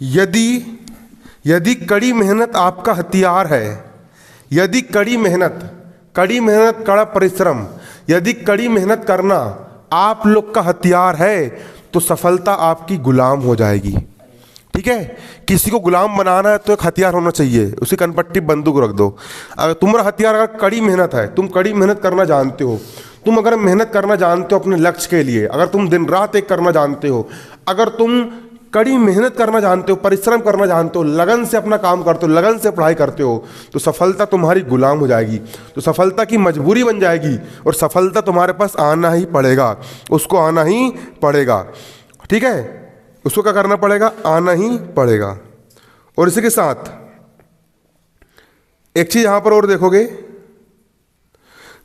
यदि यदि कड़ी मेहनत आपका हथियार है, यदि कड़ी मेहनत, कड़ा परिश्रम, यदि कड़ी मेहनत करना आप लोग का हथियार है तो सफलता आपकी गुलाम हो जाएगी। ठीक है, किसी को गुलाम बनाना है तो एक हथियार होना चाहिए, उसी कनपट्टी बंदूक रख दो। अगर तुम्हारा हथियार अगर कड़ी मेहनत है, तुम कड़ी मेहनत करना जानते हो, तुम अगर मेहनत करना जानते हो अपने लक्ष्य के लिए, अगर तुम दिन रात एक करना जानते हो, अगर तुम कड़ी मेहनत करना जानते हो, परिश्रम करना जानते हो, लगन से अपना काम करते हो, लगन से पढ़ाई करते हो, तो सफलता तुम्हारी गुलाम हो जाएगी, तो सफलता की मजबूरी बन जाएगी और सफलता तुम्हारे पास आना ही पड़ेगा, उसको आना ही पड़ेगा। ठीक है, उसको क्या करना पड़ेगा, आना ही पड़ेगा। और इसी के साथ एक चीज यहां पर और देखोगे,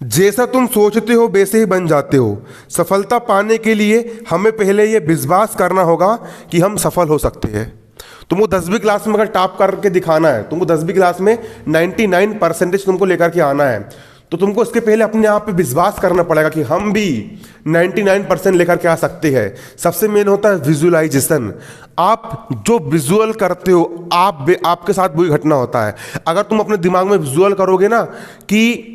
जैसा तुम सोचते हो वैसे ही बन जाते हो। सफलता पाने के लिए हमें पहले ये विश्वास करना होगा कि हम सफल हो सकते हैं। तुमको 10वीं क्लास में अगर टॉप करके दिखाना है, तुमको 10वीं क्लास में 99% तुमको लेकर के आना है, तो तुमको इसके पहले अपने आप पे विश्वास करना पड़ेगा कि हम भी 99% लेकर के आ सकते हैं। सबसे मेन होता है विजुअलाइजेशन। आप जो विजुअल करते हो, आपके साथ वही घटना होता है। अगर तुम अपने दिमाग में विजुअल करोगे ना, कि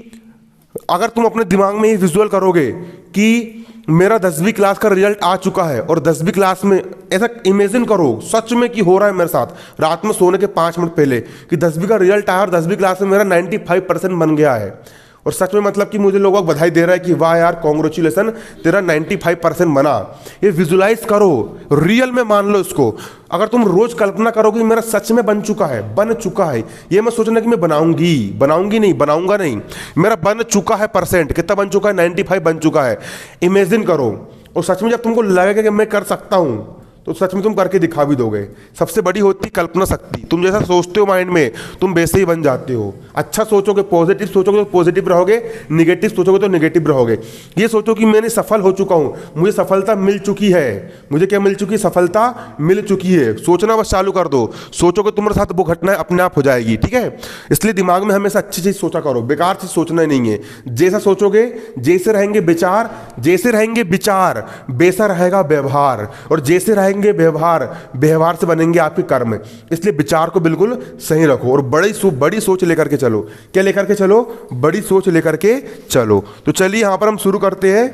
अगर तुम अपने दिमाग में ये विजुअल करोगे कि मेरा 10वीं क्लास का रिजल्ट आ चुका है, और 10वीं क्लास में ऐसा इमेजिन करो सच में कि हो रहा है मेरे साथ, रात में सोने के 5 मिनट पहले कि 10वीं का रिजल्ट आया और 10वीं क्लास में मेरा 95% बन गया है, और सच में मतलब कि मुझे लोगों को बधाई दे रहा है कि वाह यार कॉन्ग्रेचुलेसन, तेरा 95% बना। ये विजुलाइज करो, रियल में मान लो इसको। अगर तुम रोज कल्पना करोगे मेरा सच में बन चुका है, बन चुका है, ये मत सोचना कि मैं बनाऊंगी नहीं, बनाऊंगा नहीं, मेरा बन चुका है परसेंट, कितना बन चुका है, 95 बन चुका है। इमेजिन करो, और सच में जब तुमको लगेगा कि मैं कर सकता हूं तो सच में तुम करके दिखा भी दोगे। सबसे बड़ी होती कल्पना शक्ति। तुम जैसा सोचते हो माइंड में, तुम वैसे ही बन जाते हो। अच्छा सोचोगे, पॉजिटिव सोचोगे तो पॉजिटिव रहोगे, निगेटिव सोचोगे तो निगेटिव रहोगे। ये सोचो कि मैंने सफल हो चुका हूं, मुझे सफलता मिल चुकी है। मुझे क्या मिल चुकी है, सफलता मिल चुकी है। सोचना बस चालू कर दो, सोचोगे तुम्हारे साथ वो घटना अपने आप हो जाएगी। ठीक है, इसलिए दिमाग में हमेशा अच्छी चीज सोचा करो, बेकार चीज सोचना ही नहीं है। जैसा सोचोगे, जैसे रहेंगे विचार, जैसे रहेंगे विचार वैसा रहेगा व्यवहार, और जैसे रहेंगे व्यवहार से बनेंगे आपके कर्म। इसलिए विचार को बिल्कुल सही रखो और बड़ी सोच लेकर के चलो। क्या लेकर के चलो, बड़ी सोच लेकर के चलो। तो चलिए यहां पर हम शुरू करते हैं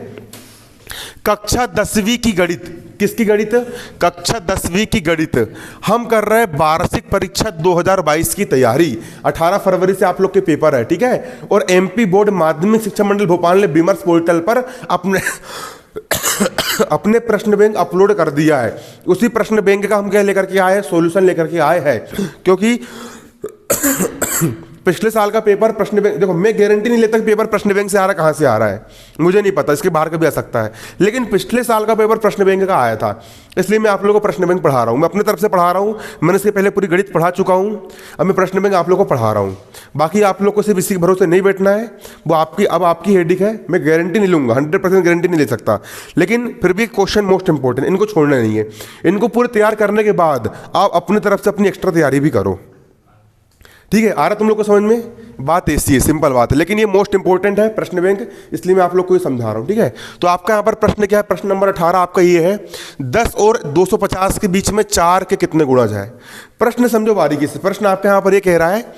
कक्षा 10वीं की गणित। किसकी गणित, कक्षा 10वीं की गणित। हम कर रहे हैं वार्षिक परीक्षा 2022 की तैयारी। 18 फरवरी से आप लोग के पेपर है। ठीक है, और एमपी बोर्ड माध्यमिक शिक्षा मंडल भोपाल ने विमर्श पोर्टल पर अपने प्रश्न बैंक अपलोड कर दिया है। उसी प्रश्न बैंक का हम क्या लेकर के आए हैं, सॉल्यूशन लेकर के आए हैं। क्योंकि पिछले साल का पेपर प्रश्न बैंक, देखो मैं गारंटी नहीं लेता कि पेपर प्रश्न बैंक से आ रहा है, कहां से आ रहा है मुझे नहीं पता, इसके बाहर का भी आ सकता है, लेकिन पिछले साल का पेपर प्रश्न बैंक का आया था। इसलिए मैं आप लोगों को प्रश्न बैंक पढ़ा रहा हूं, मैं अपनी तरफ से पढ़ा रहा हूं। मैंने इसके पहले पूरी गणित पढ़ा चुका हूं, अब मैं प्रश्न बैंक आप लोगों को पढ़ा रहा हूं। बाकी आप लोग को सिर्फ इसी के भरोसे नहीं बैठना है, वो आपकी हेडिक है। मैं गारंटी नहीं लूंगा, 100% गारंटी नहीं ले सकता, लेकिन फिर भी क्वेश्चन मोस्ट इंपॉर्टेंट, इनको छोड़ना नहीं है। इनको पूरे तैयार करने के बाद आप अपनी तरफ से अपनी एक्स्ट्रा तैयारी भी करो। ठीक है, आ रहा तुम लोग को समझ में, बात ऐसी है, सिंपल बात है, लेकिन ये मोस्ट इंपॉर्टेंट है प्रश्न बैंक, इसलिए मैं आप लोग को ये समझा रहा हूं। ठीक है, तो आपका यहाँ पर प्रश्न क्या है, प्रश्न नंबर 18 आपका ये है, 10 और 250 के बीच में 4 के कितने गुणज है। प्रश्न समझो बारीकी से। प्रश्न आपके यहाँ पर ये कह रहा है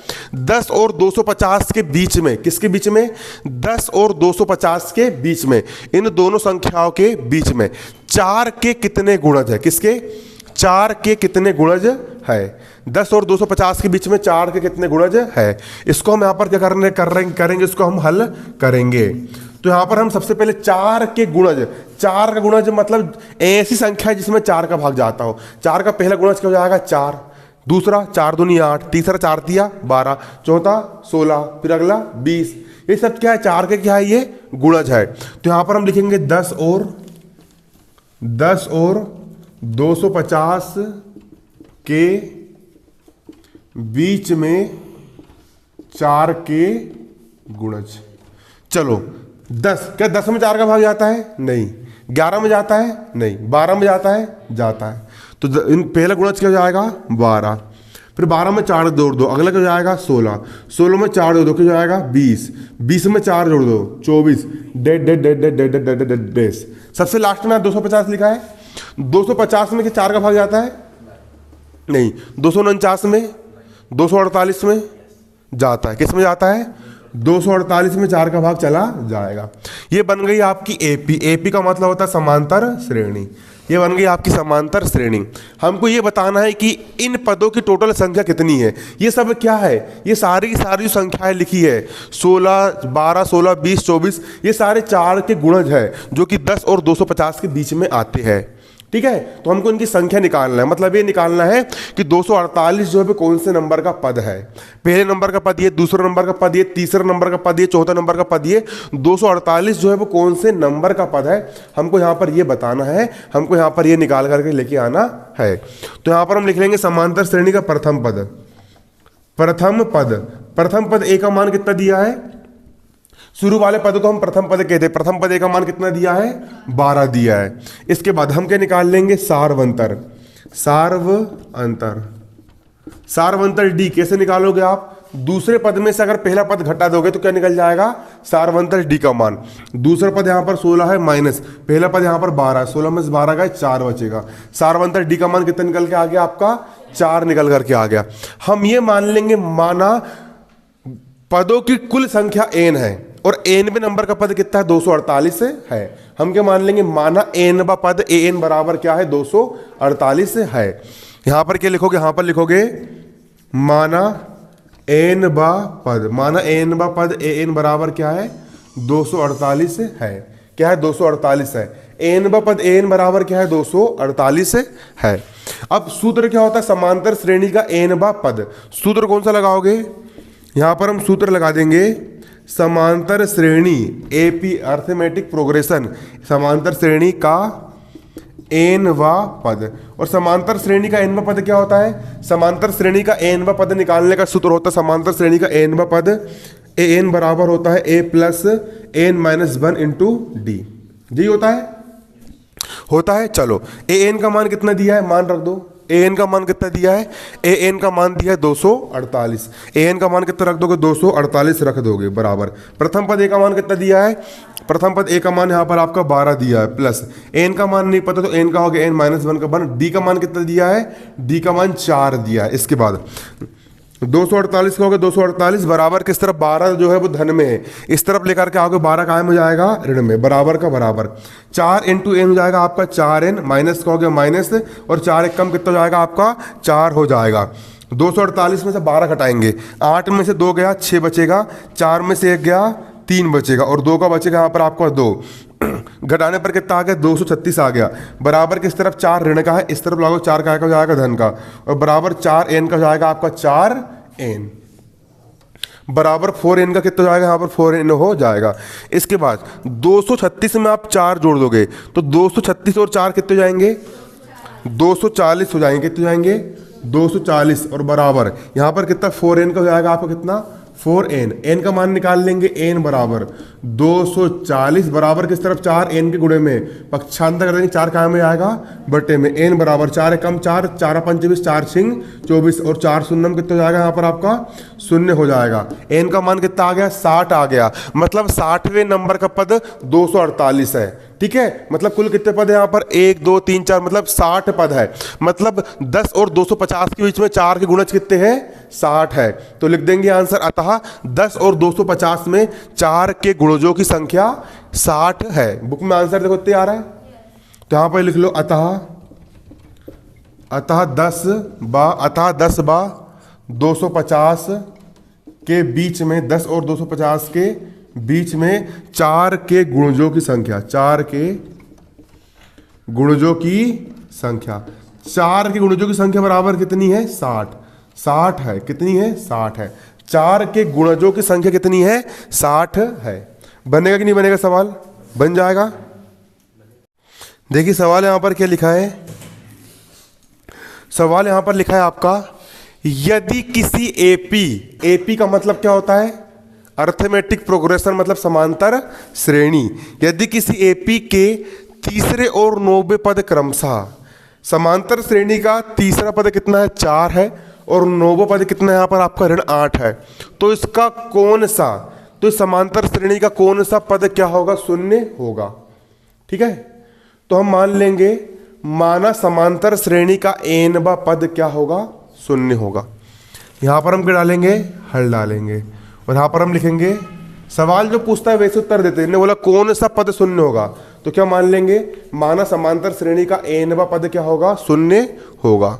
10 और 250 के बीच में, किसके बीच में, 10 और 250 के बीच में, इन दोनों संख्याओं के बीच में 4 के कितने गुणज है। किसके, 4 के कितने गुणज है। 10 और 250 के बीच में 4 के कितने गुणज है। इसको हम यहां पर क्या करेंगे, इसको हम हल करेंगे। तो यहां पर हम सबसे पहले 4 के गुणज, 4 का गुणज मतलब ऐसी संख्या है जिसमें 4 का भाग जाता हो। 4 का पहला गुणज क्या हो जाएगा, 4, दूसरा 4 दूनी 8, तीसरा 4 तिया 12, चौथा 16, फिर अगला 20। ये सब क्या है, 4 के क्या है, ये गुणज है। तो यहां पर हम लिखेंगे 10 और 250 के बीच में 4 के गुणज। चलो 10, क्या 10 में 4 का भाग जाता है, नहीं। 11 में जाता है, नहीं। 12 में जाता है, जाता है। तो पहला गुणज क्या हो जाएगा, 12। फिर 12 में 4 जोड़ दो, अगला क्या हो जाएगा, 16। 16 में 4 जोड़ दो, क्या हो जाएगा, 20। 20 में 4 जोड़ दो, 24। सबसे लास्ट में 250 लिखा है। 250 में 4 का भाग जाता है, नहीं, 249 में, 248 में जाता है। किस में जाता है? 248 में 4 का भाग चला जाएगा। ये बन गई आपकी एपी। एपी का मतलब होता है समांतर श्रेणी। ये बन गई आपकी समांतर श्रेणी। हमको ये बताना है कि इन पदों की टोटल संख्या कितनी है। ये सब क्या है? ये सारी की सारी जो संख्याएं लिखी है 16, 12, 16, 20, 24, ये सारे 4 के गुणज है जो कि 10 और 250 के बीच में आते हैं। ठीक है, तो हमको इनकी संख्या निकालना है। मतलब ये निकालना है कि 248 जो है कौन से नंबर का पद है। पहले नंबर का पद ये, दूसरे नंबर का पद ये, तीसरे नंबर का पद ये, चौथा नंबर का पद ये। 248 जो है वो कौन से नंबर का पद है, हमको यहाँ पर ये बताना है। हमको यहाँ पर ये निकाल करके लेके आना है। तो यहाँ पर हम लिख लेंगे समांतर श्रेणी का प्रथम पद। प्रथम पद, प्रथम पद ए का मान कितना दिया है? शुरू वाले पद को हम प्रथम पद कहते हैं। प्रथम पद का मान कितना दिया है? 12 दिया है। इसके बाद हम क्या निकाल लेंगे? सार्वंतर। सार्वंतर, सार्वंतर डी कैसे निकालोगे आप? दूसरे पद में से अगर पहला पद घटा दोगे तो क्या निकल जाएगा? सार्वंतर डी का मान। दूसरा पद यहां पर 16 है माइनस पहला पद यहां पर 12 है, 16 में से 12 का 4 बचेगा। सार्वंतर डी का मान कितना निकल के आ गया आपका? 4 निकल करके आ गया। हम ये मान लेंगे, माना पदों की कुल संख्या n है और nवें नंबर का पद कितना है? 248 है। हम क्या मान लेंगे? माना nवा पद an बराबर क्या है? 248 है। यहां पर क्या लिखोगे? यहां पर लिखोगे माना nवा पद, माना nवा पद an बराबर क्या है? 248 है। क्या है? 248 है। nवा पद an बराबर क्या है? 248 है। अब सूत्र क्या होता है समांतर श्रेणी का nवा पद? सूत्र कौन सा लगाओगे? यहां पर हम सूत्र लगा देंगे समांतर श्रेणी एपी अर्थमेटिक प्रोग्रेशन, समांतर श्रेणी का एनवा पद। और समांतर श्रेणी का एनवा पद क्या होता है? समांतर श्रेणी का एनवा पद निकालने का सूत्र होता है समांतर श्रेणी का एनवा पद ए एन बराबर होता है a plus n minus 1 into d. जी होता है। चलो ए एन का मान कितना दिया है? मान रख दो। ए एन का मान कितना दिया है? ए एन का मान दिया है 248। ए एन का मान कितना रख दोगे? 248 रख दोगे बराबर। प्रथम पद ए का मान कितना दिया है? प्रथम पद ए का मान यहाँ पर आपका 12 दिया है प्लस एन का मान नहीं पता तो एन का हो गया एन माइनस 1 का मान। डी का मान कितना दिया है? डी का मान 4 दिया है। इसके बाद 248 का हो गया 248 बराबर किस तरफ? 12 जो है वो धन में है, इस तरफ लेकर के आओगे 12 कायम हो जाएगा ऋण में, बराबर का बराबर। 4 इंटू एन हो जाएगा आपका 4n, माइनस का हो गया माइनस और 4 एक कम कितना हो जाएगा आपका? 4 हो जाएगा। 248 में से 12 घटाएंगे, 8 में से 2 गया 6 बचेगा, 4 में से 1 गया 3 बचेगा और 2 का बचेगा यहाँ पर आपका 2। घटाने पर कितना आ गया? 236 आ गया। बराबर किस तरफ? 4 ऋण का है, इस तरफ लागो 4 का हो जाएगा धन का और बराबर 4n का हो जाएगा आपका 4n बराबर 4n का कितना हो जाएगा? यहाँ पर 4n हो जाएगा। इसके बाद 236 में आप 4 जोड़ दोगे तो 236 और 4 कितने हो जाएंगे? 240 हो जाएंगे। कितने हो जाएंगे? 240 और बराबर यहाँ पर कितना? 4n का हो जाएगा आपका कितना? 4n। n का मान निकाल लेंगे, n बराबर 240 बराबर किस तरफ? 4 n के गुणे में पक्षांतर कर देंगे, 4 कहाँ में आएगा? बटे में। n बराबर 4 है कम 4, 4 पंच 20, 4 छिंग 24 और 4 शून्य में कितना हो जाएगा? यहाँ पर आपका 0 हो जाएगा। n का मान कितना आ गया? 60 आ गया। मतलब 60वें नंबर का पद 248 है। ठीक है, मतलब कुल कितने पद है यहाँ पर? 1 2 3 4, मतलब 60 पद है। मतलब 10 और 250 के बीच में 4 के गुणज कितने हैं? 60 है। तो लिख देंगे आंसर, अतः 10 और 250 में 4 के गुणजों की संख्या 60 है। बुक में आंसर देखो इतने आ रहा है, तो यहाँ पर लिख लो अतः 10 बा 250 के बीच में, 10 और 250 के बीच में 4 के गुणजों की संख्या, 4 के गुणजों की संख्या, 4 के गुणजों की संख्या बराबर कितनी है? 60। 60 है। कितनी है? 60 है। 4 के गुणजों की संख्या कितनी है? 60 है। बनेगा कि नहीं बनेगा? सवाल बन जाएगा। देखिए सवाल यहां पर क्या लिखा है? सवाल यहां पर लिखा है आपका, यदि किसी एपी का मतलब क्या होता है? अर्थमेटिक प्रोग्रेशन मतलब समांतर श्रेणी। यदि किसी एपी के तीसरे और 9वें पद क्रमशः, समांतर श्रेणी का तीसरा पद कितना है? 4 है और 9वां पद कितना है? यहाँ पर आपका ऋण 8 है। तो इसका कौन सा, तो समांतर श्रेणी का कौन सा पद क्या होगा? 0 होगा। ठीक है, तो हम मान लेंगे माना समांतर श्रेणी का n पद क्या होगा, शून्य होगा। यहाँ पर हम क्या डालेंगे, हल डालेंगे, और यहाँ पर हम लिखेंगे, सवाल जो पूछता है वैसे उत्तर देते हैं। इन्होंने बोला कौन सा पद शून्य होगा, तो क्या मान लेंगे, माना समांतर श्रेणी का n पद क्या होगा, शून्य होगा।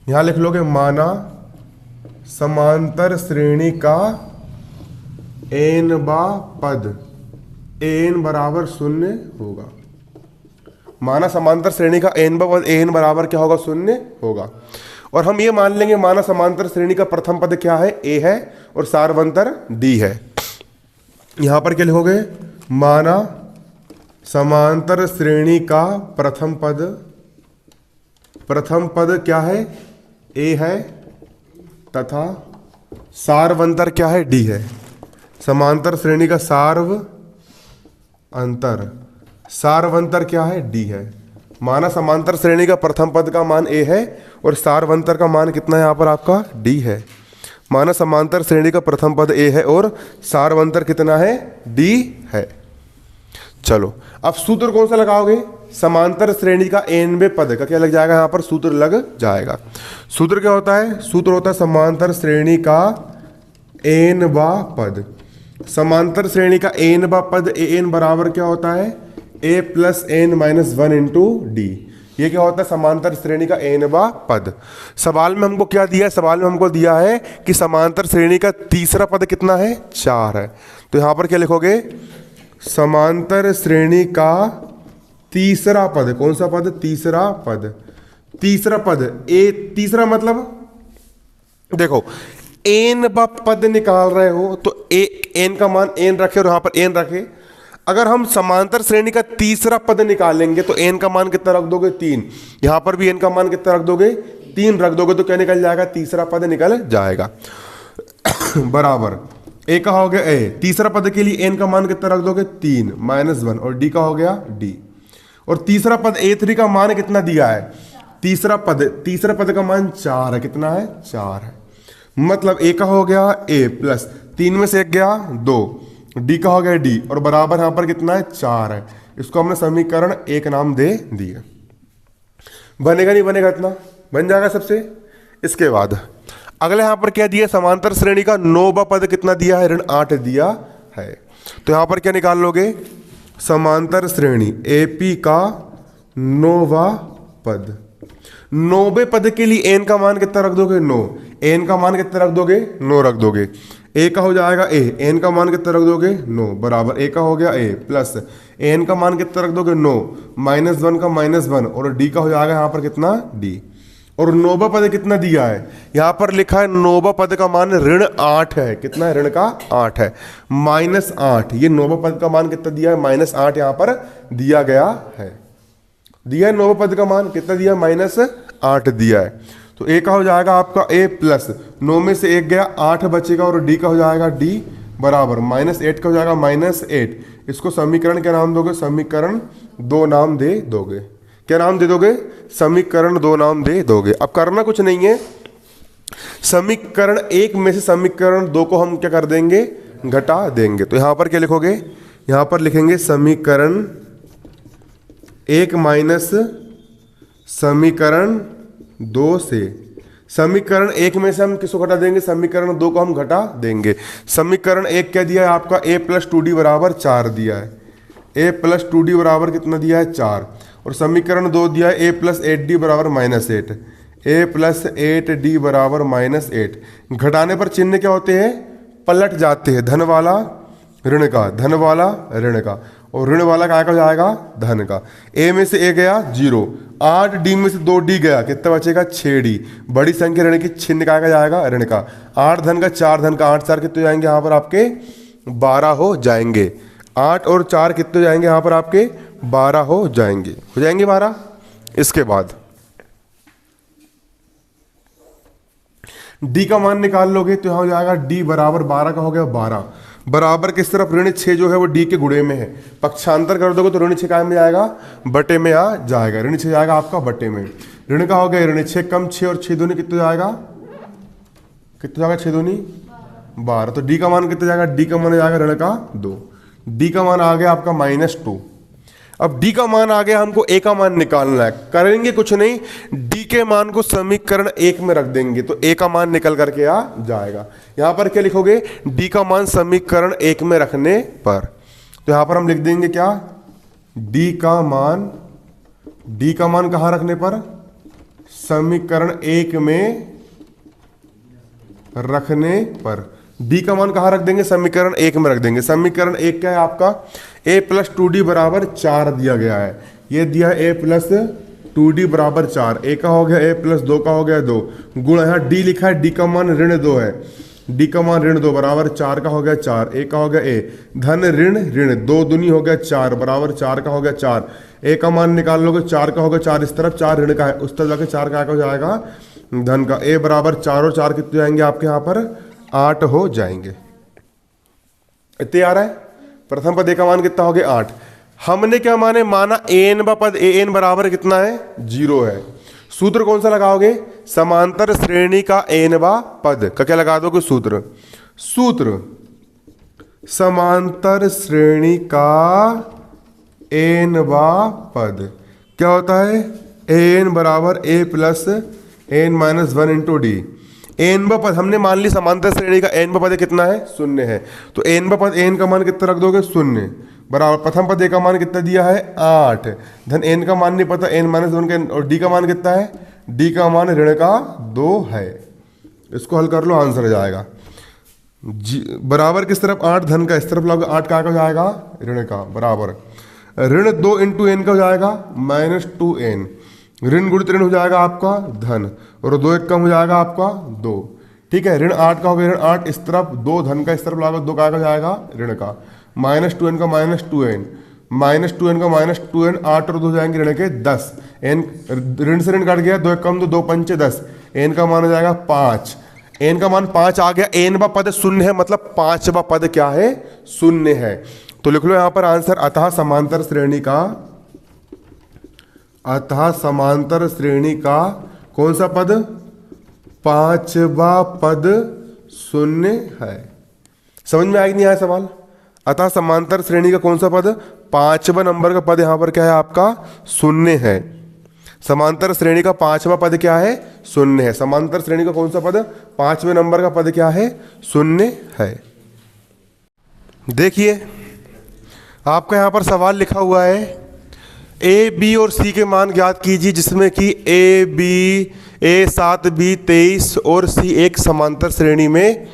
यहाँ लिख लोगे माना समांतर श्रेणी का n पद n बराबर शून्य होगा। माना समांतर श्रेणी का n पद n बराबर क्या होगा, शून्य होगा। और हम ये मान लेंगे माना समांतर श्रेणी का प्रथम पद क्या है, a है, और सार्वंतर d है। यहां पर क्या लिखोगे, माना समांतर श्रेणी का प्रथम पद क्या है, a है, तथा सार्वंतर क्या है, d है। समांतर श्रेणी का सार्वंतर क्या है, d है। माना समांतर श्रेणी का प्रथम पद का मान a है और सार्वंतर का मान कितना है, यहाँ पर आपका d है। माना समांतर श्रेणी का प्रथम पद a है और सार्वंतर कितना है, d है। चलो अब सूत्र कौन सा लगाओगे, समांतर श्रेणी का nवें पद का क्या लग जाएगा, यहाँ पर सूत्र लग जाएगा। सूत्र क्या होता है, सूत्र होता है समांतर श्रेणी का nवां पद। समांतर श्रेणी का nवां पद an बराबर क्या होता है, a plus n minus 1 into d. ये क्या होता है, समांतर श्रेणी का nवां पद। सवाल में हमको क्या दिया है, सवाल में हमको दिया है कि समांतर श्रेणी का तीसरा पद कितना है, 4 है। तो यहां पर क्या लिखोगे, समांतर श्रेणी का तीसरा पद, कौन सा पद, तीसरा पद। तीसरा पद ए, तीसरा मतलब देखो n पद निकाल रहे हो तो n का मान n रखे और यहां पर n रखे। अगर हम समांतर श्रेणी का तीसरा पद निकालेंगे तो n का मान कितना रख दोगे, 3। यहां पर भी n का मान कितना रख दोगे, 3 रख दोगे, तो क्या निकल जाएगा, तीसरा पद निकल जाएगा। बराबर a का हो गया a, तीसरा पद के लिए n का मान कितना रख दोगे, 3 माइनस 1, और d का हो गया d। और तीसरा पद a3 का मान कितना दिया है, तीसरा पद का मान 4 है, कितना है, 4 है। मतलब a का हो गया a प्लस 3 में से 1 गया 2, d का हो गया d, और बराबर यहां पर कितना है, 4 है। इसको हमने समीकरण 1 नाम दे दिया। बनेगा नहीं बनेगा, इतना बन जाएगा सबसे। इसके बाद अगले यहां पर क्या दिया, समांतर श्रेणी का 9वां पद कितना दिया है, ऋण 8 दिया है। तो यहां पर क्या निकाल लोगे, समांतर श्रेणी AP का 9वां पद। 9वें पद के लिए n का मान कितना रख दोगे, 9। n का मान कितना रख दोगे, 9 रख दोगे। a का हो जाएगा a, n का मान कितना रख दोगे, 9, बराबर a का हो गया a प्लस n का मान कितना रख दोगे, 9 माइनस 1 का माइनस 1, और d का हो जाएगा यहाँ पर कितना, d। और 9वां पद कितना दिया है, यहाँ पर लिखा है 9वां पद का मान ऋण 8 है। कितना है, ऋण का 8 है, माइनस 8। ये 9वां पद का मान कितना दिया है, माइनस 8 यहाँ पर दिया गया है। दिया है 9वां पद का मान कितना दिया, माइनस 8 दिया है। तो a का हो जाएगा आपका a प्लस 9 में से 1 गया, 8 बचेगा, और d का हो जाएगा d बराबर माइनस 8 का हो जाएगा माइनस 8। इसको समीकरण क्या नाम दोगे, समीकरण 2 नाम दे दोगे। क्या नाम दे दोगे, समीकरण 2 नाम दे दोगे। अब करना कुछ नहीं है, समीकरण 1 में से समीकरण 2 को हम क्या कर देंगे, घटा देंगे। तो यहां पर क्या लिखोगे, यहां पर लिखेंगे समीकरण 1 माइनस समीकरण 2 से। समीकरण 1 में से हम किसको घटा देंगे, समीकरण 2 को हम घटा देंगे। समीकरण 1 क्या दिया है आपका, a प्लस 2d बराबर 4 दिया है। a प्लस 2d बराबर कितना दिया है, 4। और समीकरण 2 दिया है a प्लस 8d बराबर माइनस 8। a प्लस 8d बराबर माइनस 8। घटाने पर चिन्ह क्या होते हैं, पलट जाते हैं, धन वाला ऋण का, धन वाला ऋण का, और ऋण वाला क्या हो जाएगा, धन का। a में से a गया 0, 8d में से 2d गया, कितना बचेगा, 6d। बड़ी संख्या ऋण की चिन्ह क्या जाएगा, ऋण का। 8 धन का 4 धन का 8 4 कितने हो जाएंगे, यहाँ पर आपके 12 हो जाएंगे। 8 और 4 कितने हो जाएंगे, यहाँ पर आपके 12 हो जाएंगे, 12। इसके बाद d का मान निकाल लोगे तो यहाँ हो जाएगा d बराबर 12 का हो गया 12, बराबर किस तरफ, ऋण 6 जो है वो d के गुणे में है। पक्षांतर कर दोगे तो ऋण 6 काय में जाएगा, बटे में आ जाएगा। ऋण 6 जाएगा आपका बटे में। ऋण का हो गया ऋण 6 कम 6, और 6 दूनी कितना जाएगा, कितना जाएगा, 6 दूनी 12। तो d का मान कितना जाएगा, d का मान जाएगा ऋण का 2। d का मान आ गया आपका -2। अब d का मान आ गया, हमको a का मान निकालना है। करेंगे कुछ नहीं, d के मान को समीकरण 1 में रख देंगे तो a का मान निकल करके आ जाएगा। यहां पर क्या लिखोगे, d का मान समीकरण 1 में रखने पर, तो यहां पर हम लिख देंगे क्या, d का मान कहां रखने पर, समीकरण 1 में रखने पर। d का मान कहां रख देंगे, समीकरण 1 में रख देंगे। समीकरण 1 क्या है आपका, a प्लस 2d बराबर 4 दिया गया है। ये दिया है a प्लस 2d बराबर 4, a का हो गया a प्लस 2 का हो गया 2, गुण यहाँ d लिखा है, d का मान ऋण 2 है, d का मान ऋण 2 बराबर 4 का हो गया 4, a का हो गया a, धन ऋण ऋण 2 दूनी हो गया 4 बराबर 4 का हो गया 4, a का मान निकाल लोगे 4 का हो गया 4, इस तरफ 4 ऋण का है, उस तरफ जाके 4 का हो जाएगा धन का। a बराबर 4 और 4 कितने जाएंगे आपके यहाँ पर, 8 हो जाएंगे। इतने आ रहा है। प्रथम पद a का मान कितना हो गया 8। हमने क्या माना an व पद an बराबर कितना है, 0 है। सूत्र कौन सा लगाओगे, समांतर श्रेणी का n व पद का क्या लगा दोगे सूत्र, समांतर श्रेणी का n व पद क्या होता है, an बराबर a plus n minus 1 into D. n व पद हमने मान ली समांतर श्रेणी का n व पद कितना है, 0 है, तो n व पद n का मान कितना रख दोगे 0 बराबर प्रथम पद a का मान कितना दिया है 8, धन n का मान नहीं पता n माइनस 1 का, और d का मान कितना है, d का मान ऋण का 2 है। इसको हल कर लो, आंसर आ जाएगा बराबर किस तरफ 8, धन का इस तरफ लाओगे 8 का जाएगा ऋण का, बराबर ऋण 2 इंटू n का हो जाएगा माइनस 2n, ऋण गुणित ऋण हो जाएगा आपका धन, और 2 1 कम हो जाएगा आपका 2, ठीक है। ऋण 8 का हो गया ऋण 8, इस तरफ 2 धन का इस तरफ लाओगे 2 का हो जाएगा ऋण का, माइनस 2n का माइनस 2n, माइनस 2n का माइनस 2n, 8 और 2 जाएंगे ऋण के 10, n ऋण से ऋण कट गया, 2 1 कम 2 5 10, n का मान हो जाएगा 5, n का मान 5 आ गया, n व पद 0 है, मतलब 5वां पद क्या है, 0 है। तो लिख लो यहां पर आंसर, अतः समांतर श्रेणी का कौन सा पद, 5वां पद 0 है। समझ में आएगी नहीं आया सवाल, अतः समांतर श्रेणी का कौन सा पद, 5वां नंबर का पद यहां पर क्या है आपका 0 है। समांतर श्रेणी का 5वां पद क्या है, 0 है। समांतर श्रेणी का कौन सा पद, 5वें नंबर का पद क्या है, 0 है। देखिए आपका यहां पर सवाल लिखा हुआ है, ए बी और सी के मान ज्ञात कीजिए, जिसमें कि ए 7 बी 23 और सी एक समांतर श्रेणी में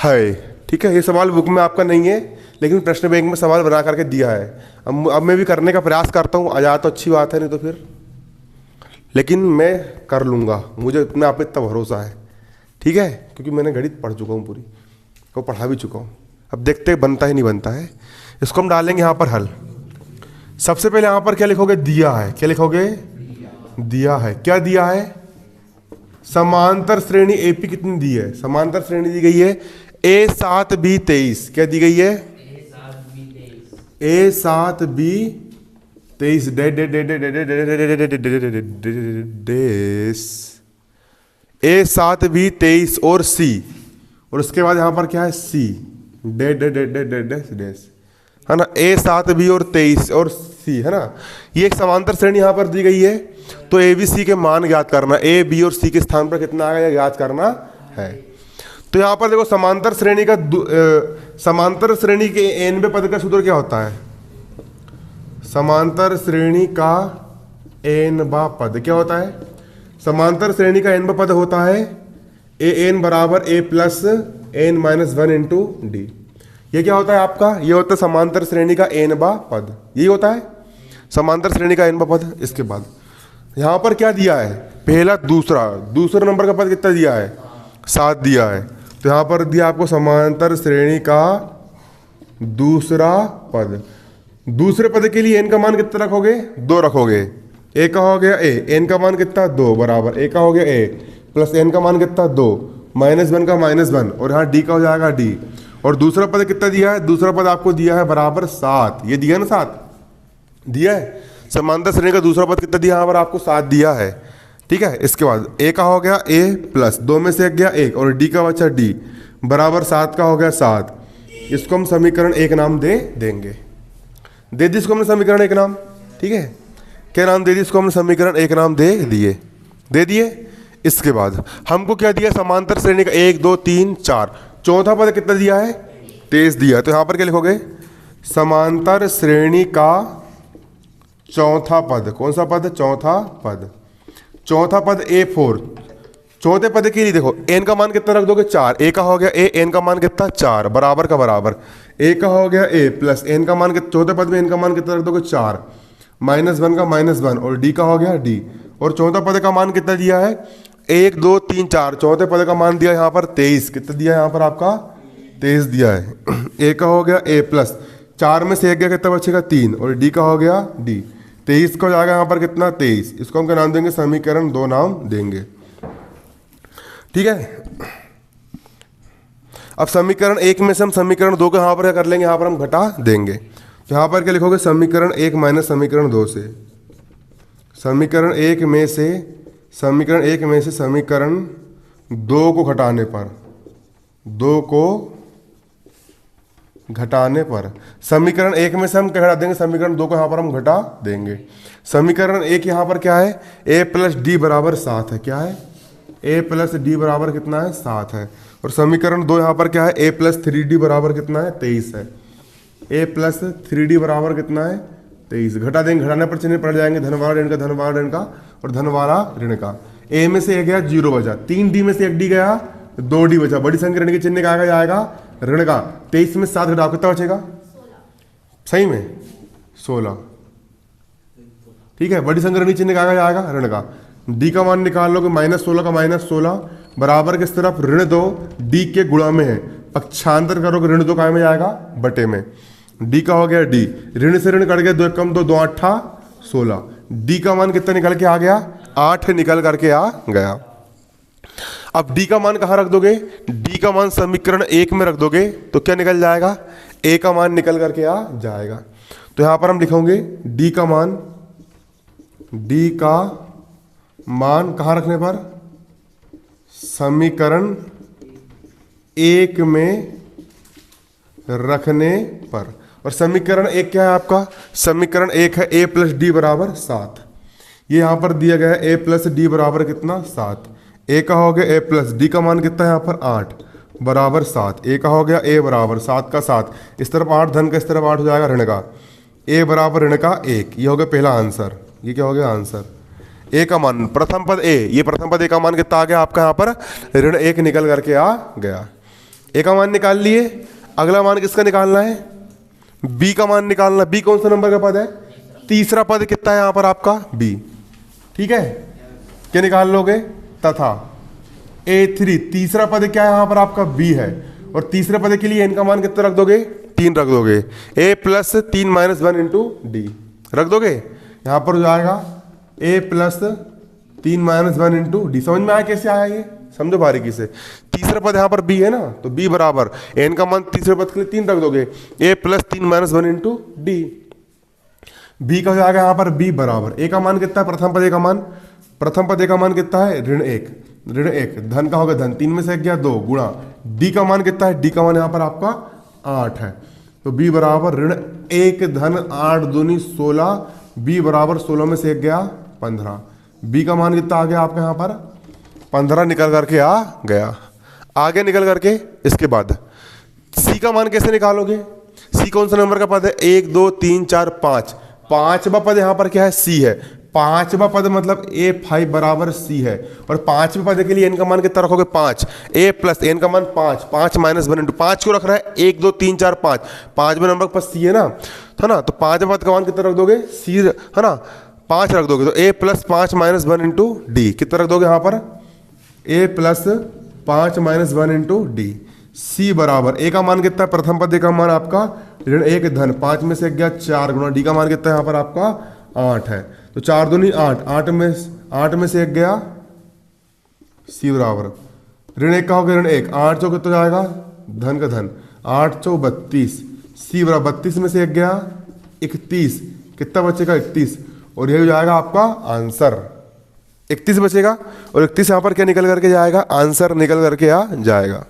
है। ठीक है, ये सवाल बुक में आपका नहीं है, लेकिन प्रश्न बैंक में सवाल बना करके दिया है। अब मैं भी करने का प्रयास करता हूँ, आ जाए तो अच्छी बात है, नहीं तो फिर, लेकिन मैं कर लूँगा, मुझे अपने आप पे इतना भरोसा है। ठीक है, क्योंकि मैंने गणित पढ़ चुका हूँ, पूरी को पढ़ा भी चुका हूँ। अब देखते हैं बनता है नहीं बनता है। इसको हम डालेंगे यहाँ पर हल। सबसे पहले यहाँ पर क्या लिखोगे, दिया है। क्या लिखोगे, दिया है। क्या दिया है, समांतर श्रेणी एपी कितनी दी है, समांतर श्रेणी दी गई है ए 7 बी 23। क्या दी गई है, ए 7 बी 23 ए 7 बी 23 और सी, और उसके बाद यहाँ पर क्या है सी है ना, ए 7 बी और 23 और सी है ना, ये एक समांतर श्रेणी यहाँ पर दी गई है। तो ए बी सी के मान ज्ञात करना, ए बी और सी के स्थान पर कितना आएगा ज्ञात करना है। तो यहाँ पर देखो समांतर श्रेणी का समांतर श्रेणी के एनवें पद का सूत्र क्या होता है, समांतर श्रेणी का एनवा पद क्या होता है, समांतर श्रेणी का एनवा पद होता है ए एन बराबर a plus n minus 1 into d. ये क्या होता है आपका, ये होता है समांतर श्रेणी का एनवा पद, यही होता है समांतर श्रेणी का एनवा पद। इसके बाद यहाँ पर क्या दिया है, पहला दूसरा नंबर का पद कितना दिया है, 7 दिया है। तो यहाँ पर दिया आपको समांतर श्रेणी का दूसरा पद। दूसरे पद के लिए एन का मान कितना रखोगे, 2 रखोगे। ए का हो गया ए, एन का मान कितना 2 बराबर ए का हो गया ए प्लस एन का मान कितना 2 माइनस 1 का माइनस 1, और यहाँ डी का हो जाएगा डी। और दूसरा पद कितना दिया है, दूसरा पद आपको दिया है बराबर 7। ये दिया ना 7 दिया है, समांतर श्रेणी का दूसरा पद कितना दिया यहाँ पर आपको 7 दिया है। ठीक है, इसके बाद ए का हो गया ए प्लस 2 में से एक गया 1, और डी का बचा डी बराबर 7 का हो गया 7। इसको हम समीकरण 1 नाम दे देंगे। दे दी इसको हमने समीकरण 1 नाम। ठीक है, क्या नाम दे दिए इसको हमने, समीकरण एक नाम दे दिए। इसके बाद हमको क्या दिया, समांतर श्रेणी का 1 2 3 4, चौथा पद कितना दिया है, 23 दिया है। तो यहाँ पर क्या लिखोगे, समांतर श्रेणी का चौथा पद, कौन सा पद, चौथा पद, चौथा पद A4। चौथे पद के लिए देखो n का मान कितना रख दोगे, 4, a का हो गया a, n का मान कितना 4, बराबर का बराबर, a का हो गया a प्लस n का मान, चौथे पद में n का मान कितना रख दोगे 4, -1 का -1, और d का हो गया d। और चौथा पद का मान कितना दिया है, 1 2 3 4, चौथे पद का मान दिया यहाँ पर 23, कितना दिया है यहाँ पर आपका 23 दिया है। a का हो गया a प्लस 4 में से 1 गया, कितना बचेगा 3, और d का हो गया d। 23 का हो जाएगा यहाँ पर कितना 23, इसको हम क्या नाम देंगे, समीकरण 2 नाम देंगे। ठीक है, अब समीकरण 1 में से हम समीकरण 2 को यहाँ पर क्या कर लेंगे, यहाँ पर हम घटा देंगे। तो यहाँ पर क्या लिखोगे, समीकरण 1 माइनस समीकरण 2 से, समीकरण 1 में से समीकरण 2 को घटाने पर, 2 को घटाने पर समीकरण 1 में से हम क्या घटा देंगे, समीकरण 2 को यहाँ पर हम घटा देंगे। समीकरण 1 यहाँ पर क्या है, a प्लस डी बराबर 7 है, क्या है, a प्लस डी बराबर कितना है 7 है। और समीकरण 2 यहाँ पर क्या है, a प्लस 3d बराबर कितना है 23 है, a प्लस 3d बराबर कितना है 23। घटा देंगे, घटाने पर चिन्ह पड़ जाएंगे, धन वाला ऋण का, धन वाला ऋण का, और धन वाला ऋण का। a में से 1 गया 0 बचा, 3d में से 1d गया 2d बचा, बड़ी संख्या ऋण के चिन्ह का जाएगा ऋण का। 23 में 7 घटाओ कितना बचेगा, सही में 16। ठीक है, बड़ी संख्या ऋण के चिन्ह का जाएगा ऋण का। d का मान निकाल लोगे, -16 का -16 बराबर किस तरफ, ऋण 2, d के गुणा में है, पक्षांतर करोगे ऋण 2 काय में जाएगा, बटे में। d का हो गया d, ऋण से ऋण कट गया, 2 कम 2, 2 8 16। d का मान कितना निकल के आ गया, 8 निकल करके आ गया। अब d का मान कहाँ रख दोगे, d का मान समीकरण 1 में रख दोगे तो क्या निकल जाएगा, a का मान निकल करके आ जाएगा। तो यहां पर हम लिखोगे d का मान कहाँ रखने पर, समीकरण 1 में रखने पर। और समीकरण 1 क्या है आपका, समीकरण 1 है a प्लस डी बराबर 7, ये यहां पर दिया गया है a प्लस डी बराबर कितना 7। a का हो गया a प्लस डी का मान कितना है यहाँ पर 8 बराबर 7, a का हो गया a बराबर 7 का 7, इस तरफ 8 धन का, इस तरफ 8 हो जाएगा ऋण का, a बराबर ऋण का 1, ये हो गया पहला आंसर। ये क्या हो गया आंसर, a का मान प्रथम पद a, ये प्रथम पद a का मान कितना आ गया आपका यहाँ पर, ऋण 1 निकल करके आ गया। a का मान निकाल लिए, अगला मान किसका निकालना है, b का मान निकालना। b कौन सा नंबर का पद है, तीसरा पद कितना है यहाँ पर आपका b। ठीक है, क्या निकाल लोगे, तथा a3 तीसरा पद क्या है यहाँ पर आपका b है, और तीसरे पद के लिए n का मान कितना रख दोगे, 3 रख दोगे, a प्लस 3 -1 इंटू डी रख दोगे। यहाँ पर हो जाएगा a प्लस 3 -1 इंटू डी। समझ में आया कैसे आया, ये समझो बारीकी से। तीसरा पद यहाँ पर b है ना, तो b बराबर n का मान तीसरे पद के लिए 3 रख दोगे, a plus 3 -1 into D. b का हो जाएगा यहाँ पर b बराबर, a का मान कितना है, प्रथम पद a का मान, प्रथम पद a का मान कितना है, ऋण 1, धन का होगा धन, 3 में से 1 गया 2 गुणा, d का मान कितना है, d का मान यहाँ पर आपका 8 है, तो b बराबर ऋण 1 धन 8 दूनी 16, b बराबर 16 में से 1 गया 15, b का मान कितना आ गया आपका यहाँ पर 15 निकल करके आ गया। आगे निकल करके इसके बाद c का मान कैसे निकालोगे, c कौन सा नंबर का पद है, 1 2 3 4 5, पांचवा पद यहाँ पर क्या है, c है, पांचवा पद मतलब a5 बराबर c है, और पांचवें पद के लिए n का मान कितना रखोगे 5, a प्लस n का मान 5, 5 -1 इंटू 5 को रख रहा है, 1 2 3 4 5, पांचवें नंबर पर c है ना, तो पांचवें पद का मान कितना रख दोगे, c है ना, 5 रख दोगे, तो a प्लस 5 -1 इंटू डी कितना रख दोगे यहाँ पर, a plus 5 -1 into D. c बराबर a का मान कितना है, प्रथम पद का मान आपका ऋण 1 धन 5 में से 1 गया 4 गुणा, d का मान कितना है यहाँ पर आपका 8 है, तो 4 दूनी 8, 8 में से 1 गया, c बराबर ऋण 1 का हो गया ऋण 1, 8 चौ कितना जाएगा, धन का धन, 8 चौ 32, c बराबर 32 में से 1 गया 31, कितना बचेगा 31, और यही हो जाएगा आपका आंसर, 31 बचेगा, और 31 यहाँ पर क्या निकल करके जाएगा, आंसर निकल करके आ जाएगा।